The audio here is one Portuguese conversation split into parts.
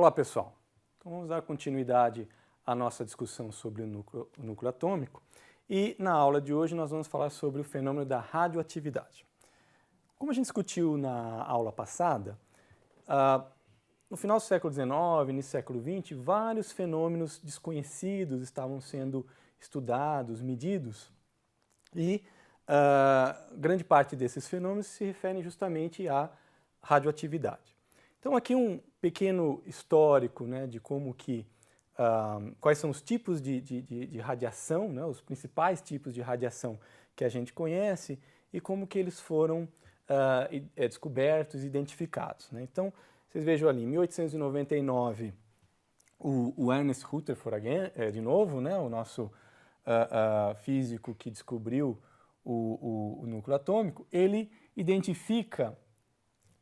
Olá pessoal, então vamos dar continuidade à nossa discussão sobre o núcleo atômico e na aula de hoje nós vamos falar sobre o fenômeno da radioatividade. Como a gente discutiu na aula passada, no final do século XIX, início do século XX, vários fenômenos desconhecidos estavam sendo estudados, medidos e grande parte desses fenômenos se referem justamente à radioatividade. Então aqui um pequeno histórico, né, de como que, quais são os tipos de radiação, né, os principais tipos de radiação que a gente conhece e como que eles foram descobertos e identificados, né? Então, vocês vejam ali, em 1899, o Ernest Rutherford, de novo, né, o nosso físico que descobriu o núcleo atômico, ele identifica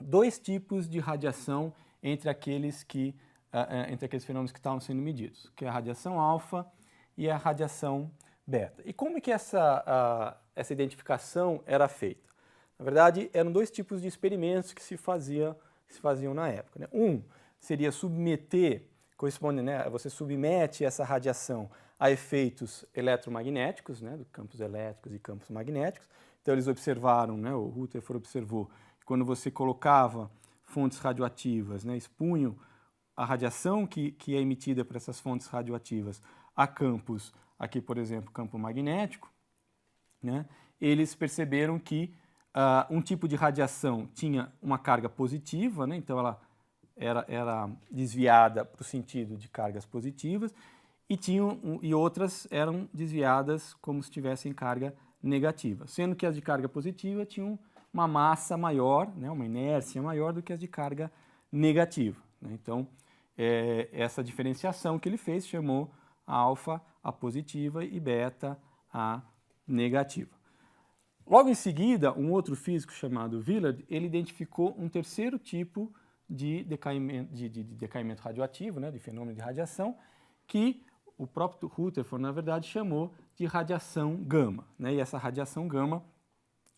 dois tipos de radiação entre aqueles fenômenos que estavam sendo medidos, que é a radiação alfa e a radiação beta. E como que essa identificação era feita? Na verdade, eram dois tipos de experimentos que se faziam na época, né? Um seria submeter, corresponde, né, você submete essa radiação a efeitos eletromagnéticos, né, de campos elétricos e campos magnéticos. Então eles observaram, né, o Rutherford observou que quando você colocava fontes radioativas, né, expunham a radiação que é emitida por essas fontes radioativas a campos, aqui por exemplo, campo magnético, né, eles perceberam que um tipo de radiação tinha uma carga positiva, né, então ela era desviada para o sentido de cargas positivas, e outras eram desviadas como se tivessem carga negativa, sendo que as de carga positiva tinham uma massa maior, né, uma inércia maior do que as de carga negativa, né? Então, essa diferenciação que ele fez chamou a alfa a positiva e beta a negativa. Logo em seguida, um outro físico chamado Villard, ele identificou um terceiro tipo de decaimento radioativo, né, de fenômeno de radiação, que o próprio Rutherford, na verdade, chamou de radiação gama, né? E essa radiação gama,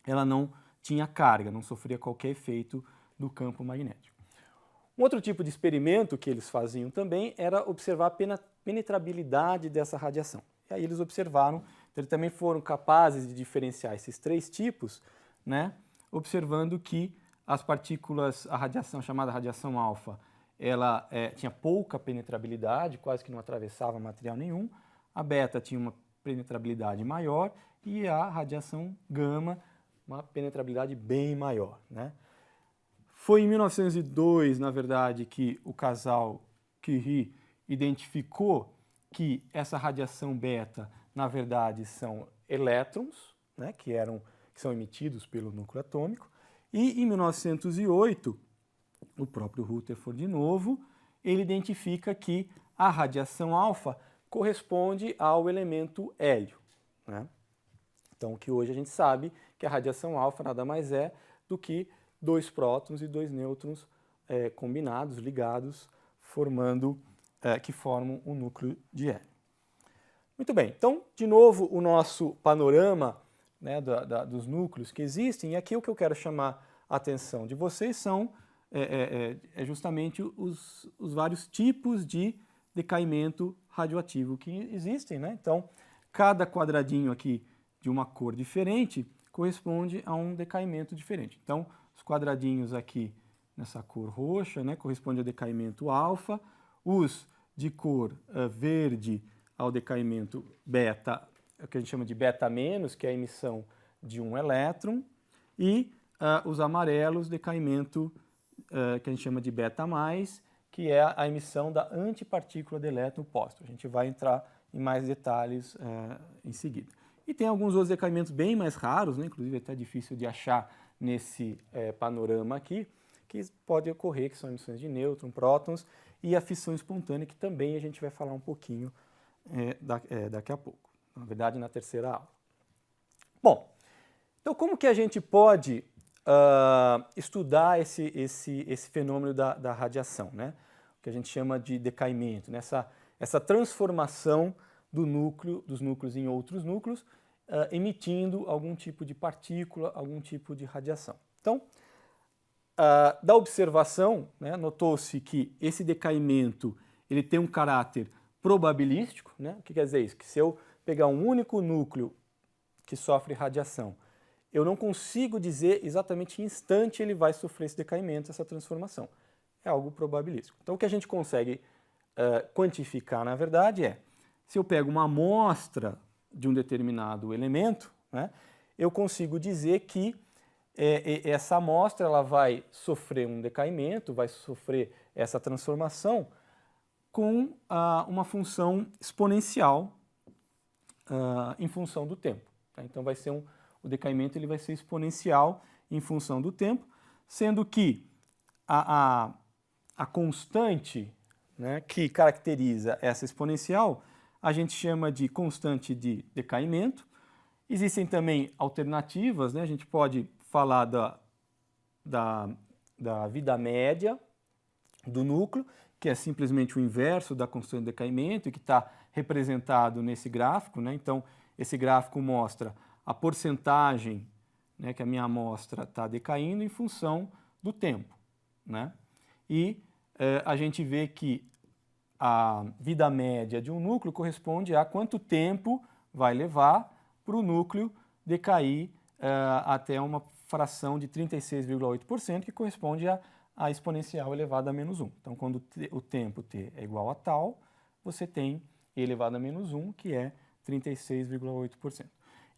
ela não tinha carga, não sofria qualquer efeito do campo magnético. Um outro tipo de experimento que eles faziam também era observar a penetrabilidade dessa radiação. E aí eles observaram, então eles também foram capazes de diferenciar esses três tipos, né, observando que as partículas, a radiação chamada radiação alfa, ela tinha pouca penetrabilidade, quase que não atravessava material nenhum. A beta tinha uma penetrabilidade maior e a radiação gama uma penetrabilidade bem maior, né? Foi em 1902, na verdade, que o casal Curie identificou que essa radiação beta, na verdade, são elétrons, né, que são emitidos pelo núcleo atômico. E em 1908, o próprio Rutherford, de novo, ele identifica que a radiação alfa corresponde ao elemento hélio, né? Então, que hoje a gente sabe que a radiação alfa nada mais é do que dois prótons e dois nêutrons combinados, ligados, que formam o núcleo de hélio. Muito bem, então, de novo, o nosso panorama, né, dos núcleos que existem, e aqui o que eu quero chamar a atenção de vocês são justamente os vários tipos de decaimento radioativo que existem, né? Então, cada quadradinho aqui de uma cor diferente corresponde a um decaimento diferente. Então, os quadradinhos aqui nessa cor roxa, né, corresponde ao decaimento alfa, os de cor verde ao decaimento beta, que a gente chama de beta menos, que é a emissão de um elétron, e os amarelos, decaimento que a gente chama de beta mais, que é a emissão da antipartícula de elétron pósito. A gente vai entrar em mais detalhes em seguida. E tem alguns outros decaimentos bem mais raros, né, inclusive até difícil de achar nesse panorama aqui, que pode ocorrer, que são emissões de nêutrons, prótons e a fissão espontânea, que também a gente vai falar um pouquinho daqui a pouco, na verdade na terceira aula. Bom, então como que a gente pode estudar esse fenômeno da radiação, né? O que a gente chama de decaimento, né? Essa transformação dos núcleos em outros núcleos, emitindo algum tipo de partícula, algum tipo de radiação. Então, da observação, né, notou-se que esse decaimento ele tem um caráter probabilístico, né? O que quer dizer isso? Que se eu pegar um único núcleo que sofre radiação, eu não consigo dizer exatamente em instante ele vai sofrer esse decaimento, essa transformação. É algo probabilístico. Então, o que a gente consegue quantificar, na verdade, é se eu pego uma amostra de um determinado elemento, né, eu consigo dizer que essa amostra ela vai sofrer um decaimento, vai sofrer essa transformação com uma função exponencial em função do tempo. Tá? Então, vai ser o decaimento ele vai ser exponencial em função do tempo, sendo que a constante, né, que caracteriza essa exponencial a gente chama de constante de decaimento. Existem também alternativas, né? A gente pode falar da vida média do núcleo, que é simplesmente o inverso da constante de decaimento e que está representado nesse gráfico, né? Então, esse gráfico mostra a porcentagem, né, que a minha amostra está decaindo em função do tempo, né? E a gente vê que a vida média de um núcleo corresponde a quanto tempo vai levar para o núcleo decair até uma fração de 36,8%, que corresponde a exponencial elevado a menos 1. Então, quando o tempo t é igual a tal, você tem e elevado a menos 1, que é 36,8%.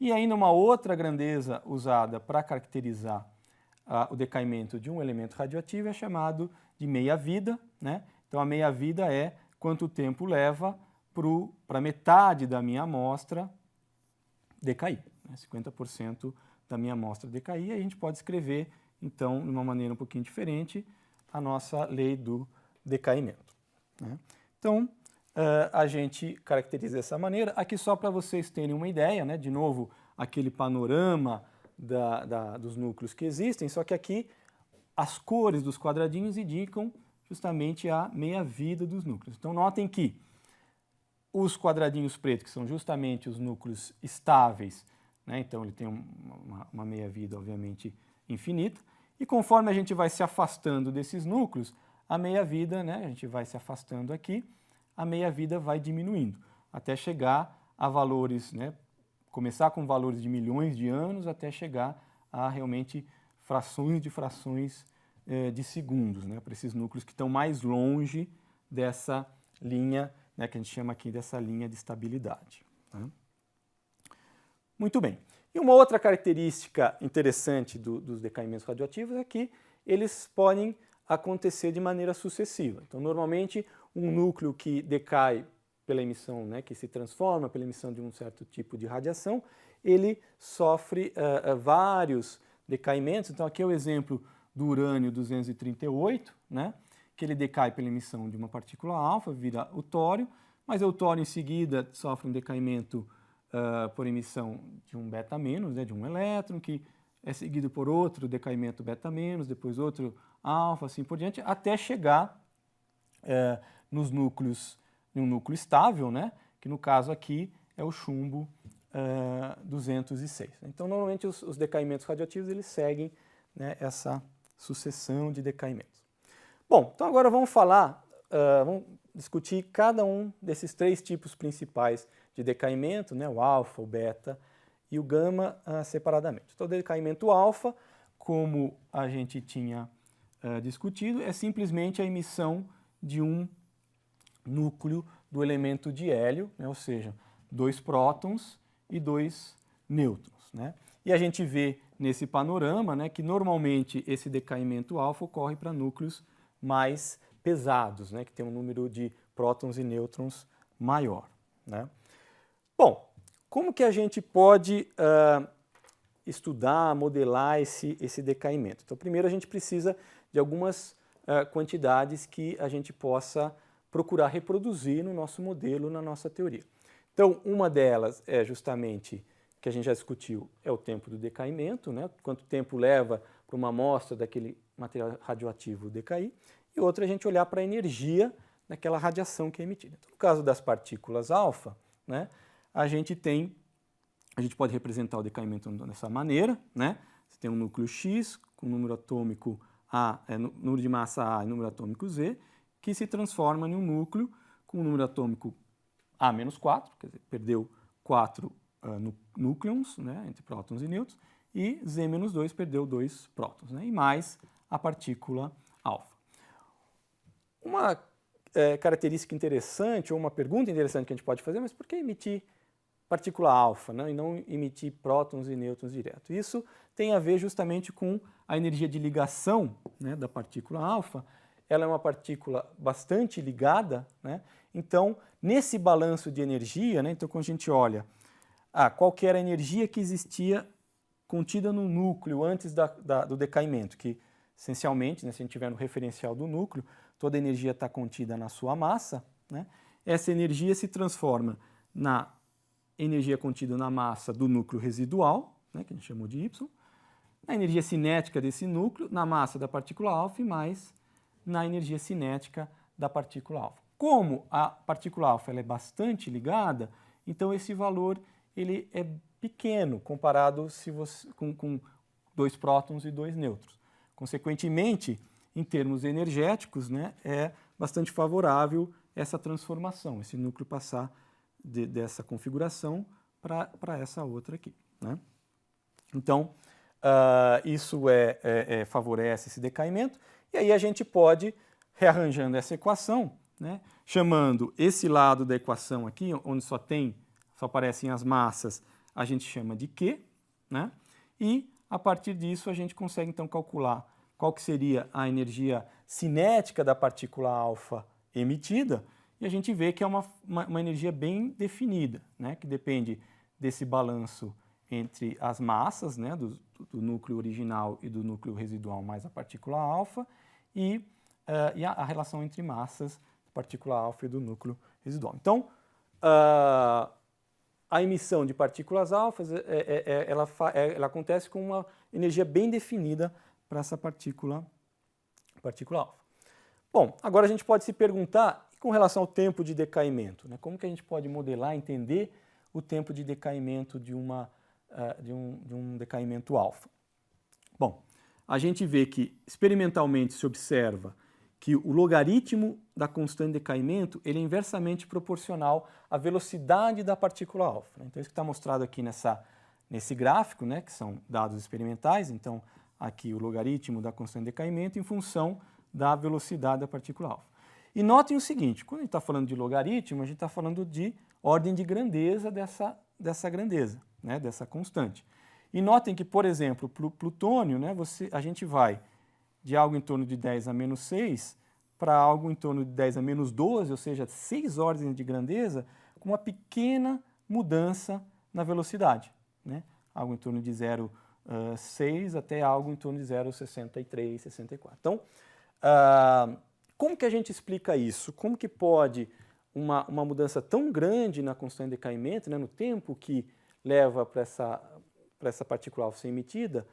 E ainda uma outra grandeza usada para caracterizar o decaimento de um elemento radioativo é chamado de meia-vida, né? Então, a meia-vida é quanto tempo leva para metade da minha amostra decair, né? 50% da minha amostra decair, e a gente pode escrever, então, de uma maneira um pouquinho diferente, a nossa lei do decaimento, né? Então, a gente caracteriza dessa maneira. Aqui só para vocês terem uma ideia, né? De novo, aquele panorama dos núcleos que existem, só que aqui as cores dos quadradinhos indicam justamente a meia-vida dos núcleos. Então, notem que os quadradinhos pretos, que são justamente os núcleos estáveis, né? Então ele tem uma meia-vida, obviamente, infinita, e conforme a gente vai se afastando desses núcleos, a meia-vida, né? A gente vai se afastando aqui, a meia-vida vai diminuindo, até chegar a valores, né? Começar com valores de milhões de anos, até chegar a realmente frações de segundos, né, para esses núcleos que estão mais longe dessa linha, né, que a gente chama aqui dessa linha de estabilidade. Tá? Muito bem. E uma outra característica interessante dos decaimentos radioativos é que eles podem acontecer de maneira sucessiva. Então, normalmente, um núcleo que decai pela emissão, né, que se transforma pela emissão de um certo tipo de radiação, ele sofre vários decaimentos. Então, aqui é o exemplo do urânio 238, né, que ele decai pela emissão de uma partícula alfa, vira o tório, mas o tório em seguida sofre um decaimento por emissão de um beta-, né, de um elétron, que é seguido por outro decaimento beta-, depois outro alfa, assim por diante, até chegar nos núcleos, em um núcleo estável, né, que no caso aqui é o chumbo 206. Então, normalmente os decaimentos radioativos eles seguem, né, essa sucessão de decaimentos. Bom, então agora vamos vamos discutir cada um desses três tipos principais de decaimento, né, o alfa, o beta e o gama separadamente. Então, o decaimento alfa, como a gente tinha discutido, é simplesmente a emissão de um núcleo do elemento de hélio, né, ou seja, 2 prótons e 2 nêutrons, né? E a gente vê nesse panorama, né, que normalmente esse decaimento alfa ocorre para núcleos mais pesados, né, que tem um número de prótons e nêutrons maior, né? Bom, como que a gente pode estudar, modelar esse decaimento? Então, primeiro a gente precisa de algumas quantidades que a gente possa procurar reproduzir no nosso modelo, na nossa teoria. Então, uma delas é justamente, que a gente já discutiu, é o tempo do decaimento, né? Quanto tempo leva para uma amostra daquele material radioativo decair, e outra é a gente olhar para a energia daquela radiação que é emitida. Então, no caso das partículas alfa, né, a gente pode representar o decaimento dessa maneira, né? Você tem um núcleo X com número atômico número de massa A e número atômico Z, que se transforma em um núcleo com o número atômico A-4, quer dizer, perdeu 4 núcleons, né, entre prótons e nêutrons, e Z-2 perdeu 2 prótons, né, e mais a partícula alfa. Uma característica interessante, ou uma pergunta interessante que a gente pode fazer, mas por que emitir partícula alfa, né, e não emitir prótons e nêutrons direto? Isso tem a ver justamente com a energia de ligação, né, da partícula alfa. Ela é uma partícula bastante ligada, né? Então, nesse balanço de energia, né, então quando a gente olha qual que era a energia que existia contida no núcleo antes do decaimento, que essencialmente, né, se a gente tiver no referencial do núcleo, toda a energia está contida na sua massa, né? Essa energia se transforma na energia contida na massa do núcleo residual, né, que a gente chamou de Y, na energia cinética desse núcleo, na massa da partícula alfa e mais na energia cinética da partícula alfa. Como a partícula alfa ela é bastante ligada, então esse valor ele é pequeno comparado com 2 prótons e 2 nêutrons. Consequentemente, em termos energéticos, né, é bastante favorável essa transformação, esse núcleo passar dessa configuração para essa outra aqui, né? Então, isso favorece esse decaimento, e aí a gente pode, rearranjando essa equação, né, chamando esse lado da equação aqui, onde só aparecem as massas, a gente chama de Q, né, e a partir disso a gente consegue então calcular qual que seria a energia cinética da partícula alfa emitida, e a gente vê que é uma energia bem definida, né, que depende desse balanço entre as massas, né, do núcleo original e do núcleo residual mais a partícula alfa, e a relação entre massas da partícula alfa e do núcleo residual. Então, a emissão de partículas alfas ela acontece com uma energia bem definida para essa partícula alfa. Bom, agora a gente pode se perguntar com relação ao tempo de decaimento, né? Como que a gente pode modelar, entender o tempo de decaimento de um decaimento alfa? Bom, a gente vê que experimentalmente se observa que o logaritmo da constante de decaimento ele é inversamente proporcional à velocidade da partícula alfa. Então, isso que está mostrado aqui nesse gráfico, né, que são dados experimentais. Então, aqui o logaritmo da constante de decaimento em função da velocidade da partícula alfa. E notem o seguinte, quando a gente está falando de logaritmo, a gente está falando de ordem de grandeza dessa grandeza, né, dessa constante. E notem que, por exemplo, para o plutônio, né, a gente vai de algo em torno de 10 a menos 6 para algo em torno de 10 a menos 12, ou seja, 6 ordens de grandeza, com uma pequena mudança na velocidade, né? Algo em torno de 0,6 até algo em torno de 0,63, 64. Então, como que a gente explica isso? Como que pode uma mudança tão grande na constante de decaimento, né, no tempo que leva para essa partícula alfa ser emitida,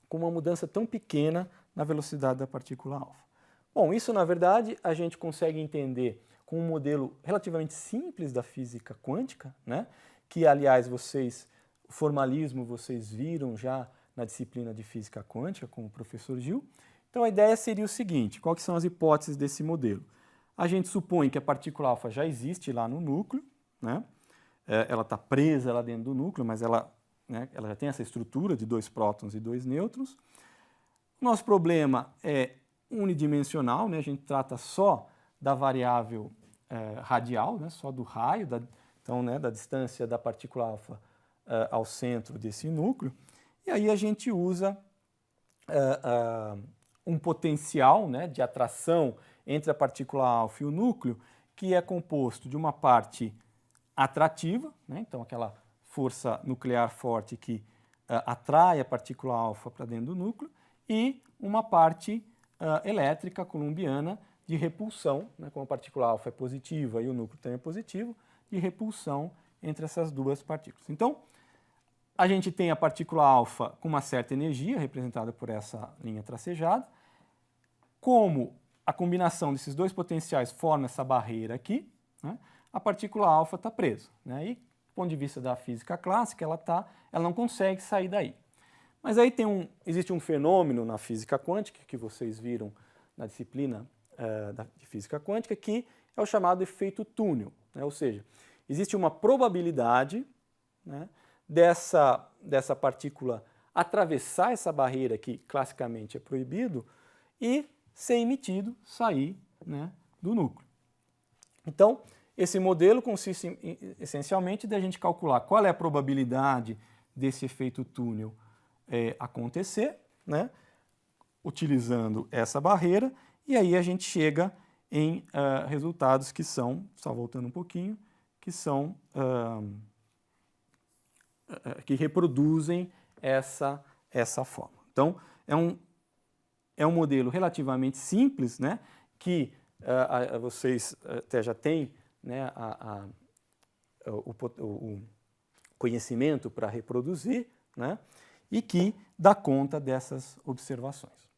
com uma mudança tão pequena na velocidade da partícula alfa? Bom, isso na verdade a gente consegue entender com um modelo relativamente simples da física quântica, né, que aliás o formalismo vocês viram já na disciplina de física quântica com o professor Gil. Então a ideia seria o seguinte, quais são as hipóteses desse modelo? A gente supõe que a partícula alfa já existe lá no núcleo, né? Ela está presa lá dentro do núcleo, mas ela já tem essa estrutura de 2 prótons e 2 nêutrons. Nosso problema é unidimensional, né? A gente trata só da variável radial, né? Só do raio, então, né, da distância da partícula alfa ao centro desse núcleo. E aí a gente usa um potencial, né, de atração entre a partícula alfa e o núcleo, que é composto de uma parte atrativa, né, então aquela força nuclear forte que atrai a partícula alfa para dentro do núcleo, e uma parte elétrica coulombiana de repulsão, né, como a partícula alfa é positiva e o núcleo também é positivo, de repulsão entre essas duas partículas. Então, a gente tem a partícula alfa com uma certa energia, representada por essa linha tracejada. Como a combinação desses dois potenciais forma essa barreira aqui, né, a partícula alfa está presa, né, e, do ponto de vista da física clássica, ela não consegue sair daí. Mas aí existe um fenômeno na física quântica, que vocês viram na disciplina de física quântica, que é o chamado efeito túnel, né? Ou seja, existe uma probabilidade, né, dessa partícula atravessar essa barreira que classicamente é proibido e ser emitido, sair, né, do núcleo. Então, esse modelo consiste essencialmente de a gente calcular qual é a probabilidade desse efeito túnel acontecer, né, utilizando essa barreira, e aí a gente chega em resultados que são, só voltando um pouquinho, que são que reproduzem essa forma. Então, é um modelo relativamente simples, né, que vocês até já têm, né, o conhecimento para reproduzir, né, e que dá conta dessas observações.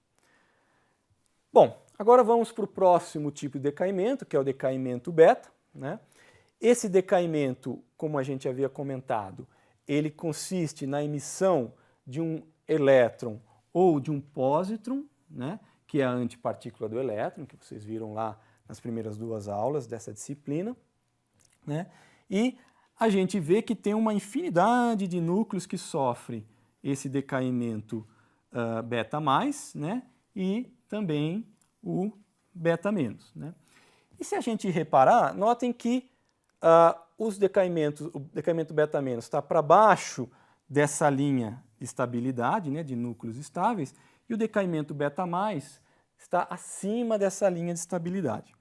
Bom, agora vamos para o próximo tipo de decaimento, que é o decaimento beta, né? Esse decaimento, como a gente havia comentado, ele consiste na emissão de um elétron ou de um pósitron, né, que é a antipartícula do elétron, que vocês viram lá nas primeiras 2 aulas dessa disciplina, né? E a gente vê que tem uma infinidade de núcleos que sofrem esse decaimento beta+, né, e também o beta-, né? E se a gente reparar, notem que o decaimento beta- está para baixo dessa linha de estabilidade, né, de núcleos estáveis, e o decaimento beta+ está acima dessa linha de estabilidade.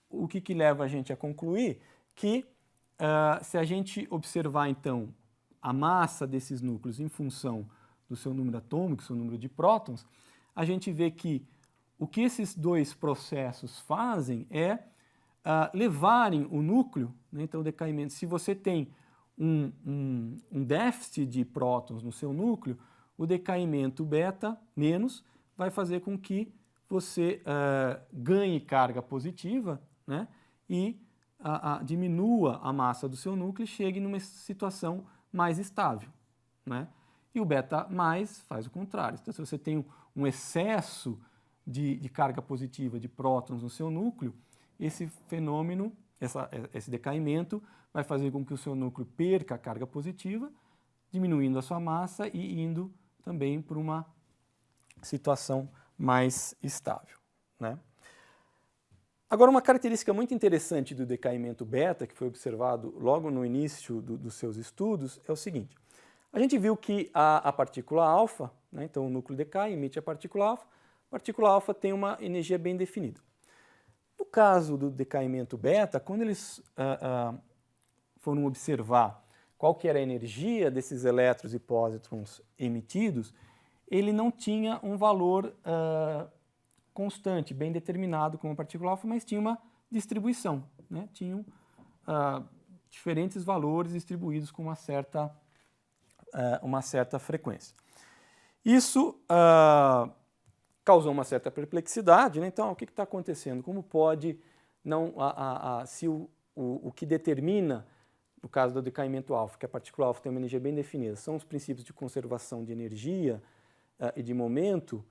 O que leva a gente a concluir que, se a gente observar, então, a massa desses núcleos em função do seu número atômico, seu número de prótons, a gente vê que o que esses 2 processos fazem é levarem o núcleo, né, então o decaimento, se você tem um déficit de prótons no seu núcleo, o decaimento beta- vai fazer com que você ganhe carga positiva, né, e diminua a massa do seu núcleo e chegue numa situação mais estável, né? E o beta+ faz o contrário. Então, se você tem um excesso de carga positiva de prótons no seu núcleo, esse fenômeno, esse decaimento, vai fazer com que o seu núcleo perca a carga positiva, diminuindo a sua massa e indo também para uma situação mais estável, né? Agora, uma característica muito interessante do decaimento beta, que foi observado logo no início dos seus estudos, é o seguinte. A gente viu que a partícula alfa, né, então o núcleo decai, emite a partícula alfa tem uma energia bem definida. No caso do decaimento beta, quando eles foram observar qual que era a energia desses elétrons e pósitrons emitidos, ele não tinha um valor constante, bem determinado como a partícula alfa, mas tinha uma distribuição, né? Tinham diferentes valores distribuídos com uma certa frequência. Isso causou uma certa perplexidade, né? Então, o que está acontecendo? Como pode se o que determina, no caso do decaimento alfa, que a partícula alfa tem uma energia bem definida, são os princípios de conservação de energia e de momento,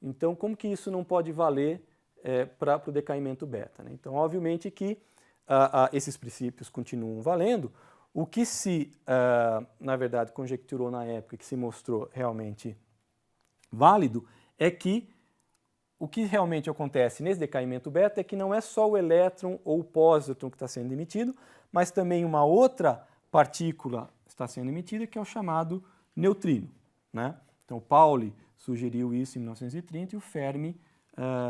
então como que isso não pode valer para o decaimento beta, né? Então, obviamente que esses princípios continuam valendo. O que se, na verdade, conjecturou na época, que se mostrou realmente válido, é que o que realmente acontece nesse decaimento beta é que não é só o elétron ou o pósitron que está sendo emitido, mas também uma outra partícula está sendo emitida, que é o chamado neutrino, né? Então, o Pauli sugeriu isso em 1930 e o Fermi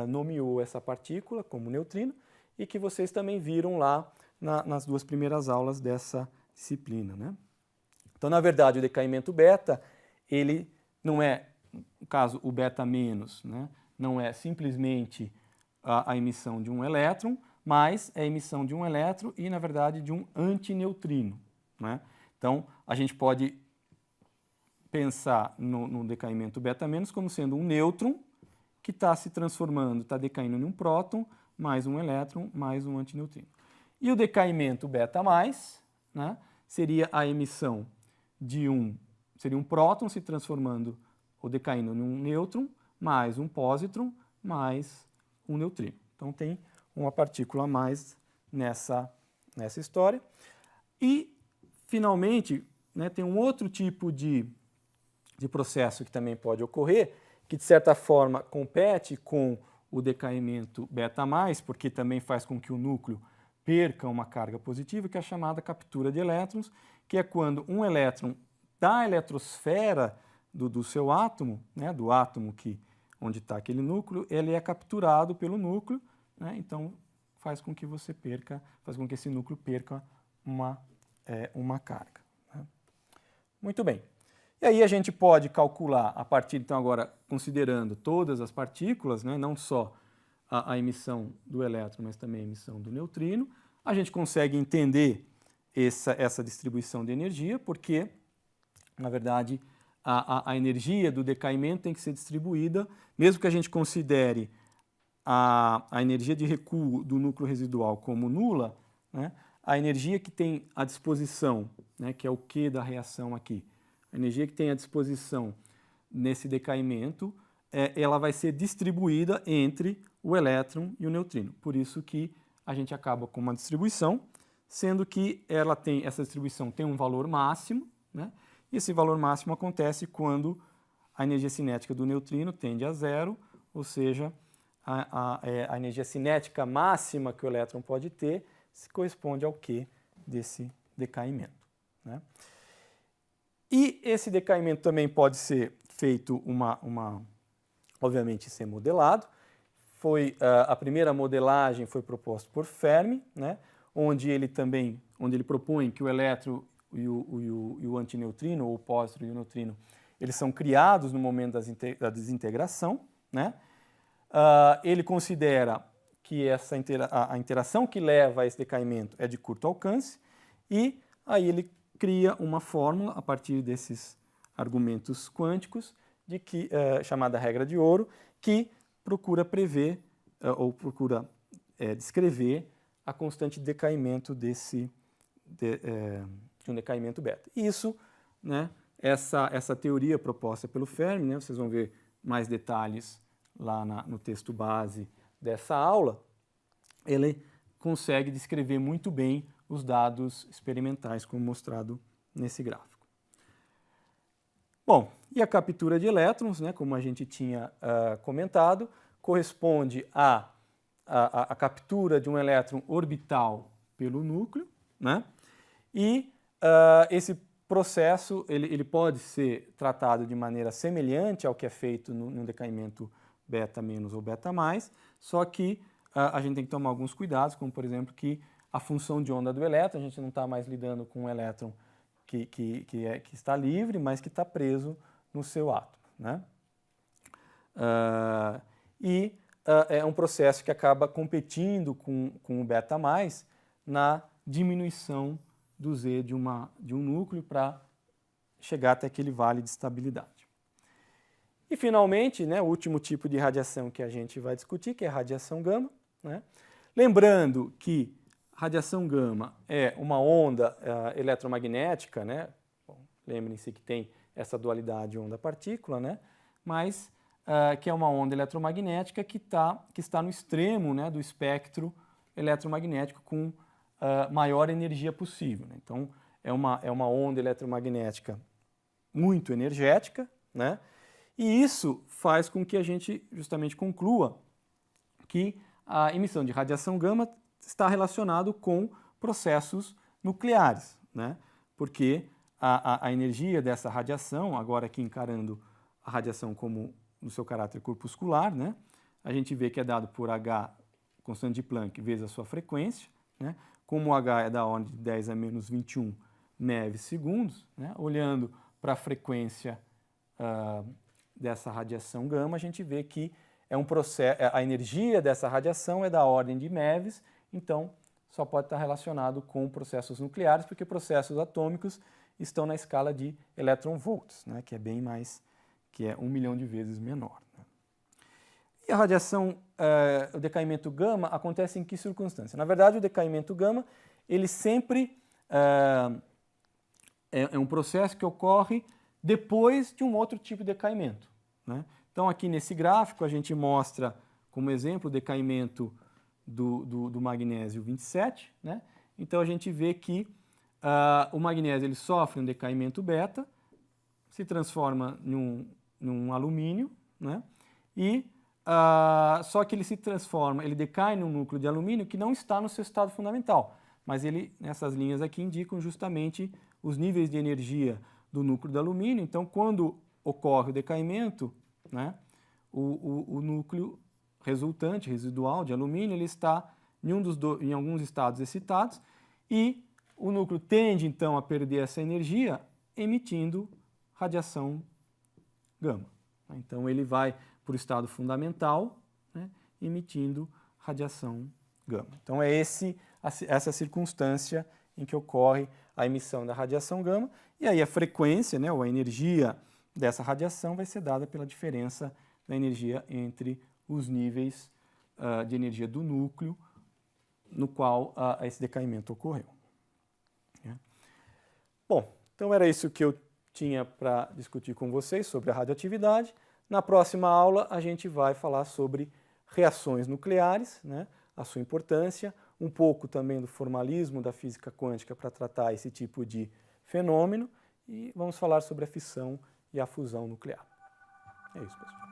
nomeou essa partícula como neutrino, e que vocês também viram lá nas 2 primeiras aulas dessa disciplina, né? Então, na verdade, o decaimento beta, ele não é, no caso, o beta-, né? Não é simplesmente a emissão de um elétron, mas é a emissão de um elétron e, na verdade, de um antineutrino, né? Então, a gente pode pensar no decaimento beta- como sendo um nêutron que está se transformando, está decaindo em um próton, mais um elétron, mais um antineutrino. E o decaimento beta+, né, seria a emissão de um seria um próton se transformando ou decaindo em um nêutron, mais um pósitron, mais um neutrino. Então tem uma partícula a mais nessa história. E, finalmente, né, tem um outro tipo de processo que também pode ocorrer, que de certa forma compete com o decaimento beta+, porque também faz com que o núcleo perca uma carga positiva, que é a chamada captura de elétrons, que é quando um elétron da eletrosfera do seu átomo, né, do átomo onde está aquele núcleo, ele é capturado pelo núcleo, né, então faz com que esse núcleo perca uma carga. Né? Muito bem. E aí a gente pode calcular, a partir, então, agora, considerando todas as partículas, né, não só a emissão do elétron, mas também a emissão do neutrino, a gente consegue entender essa distribuição de energia, porque, na verdade, a energia do decaimento tem que ser distribuída, mesmo que a gente considere a energia de recuo do núcleo residual como nula, né, a energia que tem à disposição, né, que é o Q da reação aqui, a energia que tem à disposição nesse decaimento, ela vai ser distribuída entre o elétron e o neutrino. Por isso que a gente acaba com uma distribuição, sendo que essa distribuição tem um valor máximo, né? E esse valor máximo acontece quando a energia cinética do neutrino tende a zero, ou seja, a energia cinética máxima que o elétron pode ter se corresponde ao Q desse decaimento. Né? E esse decaimento também pode ser feito obviamente ser modelado. A primeira modelagem foi proposta por Fermi, né? onde ele propõe que o elétron e o antineutrino, ou o pósitron e o neutrino, eles são criados no momento da desintegração. Né? Ele considera que a interação que leva a esse decaimento é de curto alcance, e aí ele cria uma fórmula a partir desses argumentos quânticos, chamada regra de ouro, que procura prever ou procura descrever a constante de decaimento de um decaimento beta. Isso, né, essa teoria proposta pelo Fermi, né, vocês vão ver mais detalhes lá no texto base dessa aula, ele consegue descrever muito bem os dados experimentais, como mostrado nesse gráfico. Bom, e a captura de elétrons, né, como a gente tinha comentado, corresponde à captura de um elétron orbital pelo núcleo, né? E esse processo ele pode ser tratado de maneira semelhante ao que é feito no decaimento beta- ou beta+, só que a gente tem que tomar alguns cuidados, como por exemplo que a função de onda do elétron, a gente não está mais lidando com um elétron que está livre, mas que está preso no seu átomo. Né? É um processo que acaba competindo com o beta+, na diminuição do Z de um núcleo para chegar até aquele vale de estabilidade. E, finalmente, né, o último tipo de radiação que a gente vai discutir, que é a radiação gama. Né? Lembrando que radiação gama é uma onda eletromagnética, né? Lembrem-se que tem essa dualidade onda-partícula, né? Mas que é uma onda eletromagnética que está no extremo, né, do espectro eletromagnético com maior energia possível. Né? Então, é uma onda eletromagnética muito energética, né? E isso faz com que a gente justamente conclua que a emissão de radiação gama está relacionado com processos nucleares, né? Porque a energia dessa radiação, agora aqui encarando a radiação como no seu caráter corpuscular, né? A gente vê que é dado por H, constante de Planck, vezes a sua frequência, né? Como o H é da ordem de 10 a menos 21 MeV/segundos, né? Olhando para a frequência dessa radiação gama, a gente vê que a energia dessa radiação é da ordem de MeVs, então só pode estar relacionado com processos nucleares, porque processos atômicos estão na escala de elétron-volts, né, que é 1 milhão de vezes menor. Né. E a radiação, o decaimento gama acontece em que circunstância? Na verdade, o decaimento gama, ele sempre é um processo que ocorre depois de um outro tipo de decaimento, né? Então, aqui nesse gráfico, a gente mostra como exemplo o decaimento do magnésio 27, né? Então, a gente vê que o magnésio ele sofre um decaimento beta, se transforma num alumínio, né? E só que ele se transforma, ele decai num núcleo de alumínio que não está no seu estado fundamental, mas nessas linhas aqui indicam justamente os níveis de energia do núcleo de alumínio. Então, quando ocorre o decaimento, né, o núcleo resultante, residual de alumínio, ele está em alguns estados excitados e o núcleo tende, então, a perder essa energia emitindo radiação gama. Então, ele vai para o estado fundamental, né, emitindo radiação gama. Então, é essa circunstância em que ocorre a emissão da radiação gama, e aí a frequência, né, ou a energia dessa radiação vai ser dada pela diferença da energia entre os níveis de energia do núcleo no qual esse decaimento ocorreu. Bom, então era isso que eu tinha para discutir com vocês sobre a radioatividade. Na próxima aula a gente vai falar sobre reações nucleares, né, a sua importância, um pouco também do formalismo da física quântica para tratar esse tipo de fenômeno e vamos falar sobre a fissão e a fusão nuclear. É isso, pessoal.